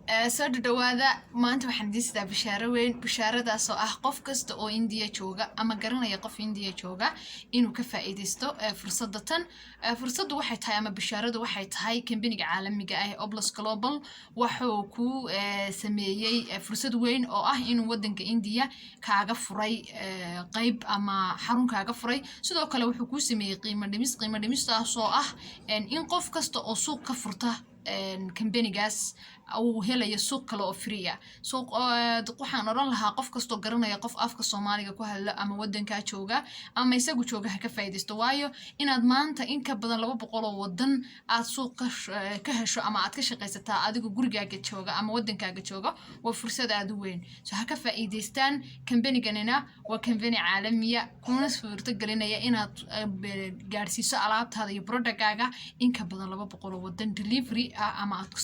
soo dhawaada maanta waxaan diistaa bishaaro weyn bishaaradaas oo ah qof kasta oo India jooga ama garanaya qof India jooga inuu ka faa'iideysto fursadda tan fursaddu waxay tahay ama bishaaradu waxay tahay company caalamiga ah Oblast Global wuxuu ku sameeyay fursad weyn oo ah inuu wadanka India kaaga furay qayb ama xarun kaaga furay sidoo kale wuxuu ku sameeyay qiimo dhimis taas oo ah in qof kasta oo suuq ka furta company gas أو هلا يسوق كلا أفريقيا سوق waxaan oran lahaa qof kasto garanaya qof afka Soomaaliga ku hadla ama wadanka jooga ama isagu jooga ka faa'iideysto waayo inaad maanta in ka badan 200 oo wadan aad suuq ka hesho ama aad ka shaqeysataa adigu gurigaaga jooga ama wadankaaga jooga waa fursad aad u weyn soo ha ka faa'iideystaan company-ganina waa company caalamiya kuna suurta galinaya inaad gaarsiiso alaabtaada iyo product-gaaga in ka badan 200 oo wadan delivery ama aad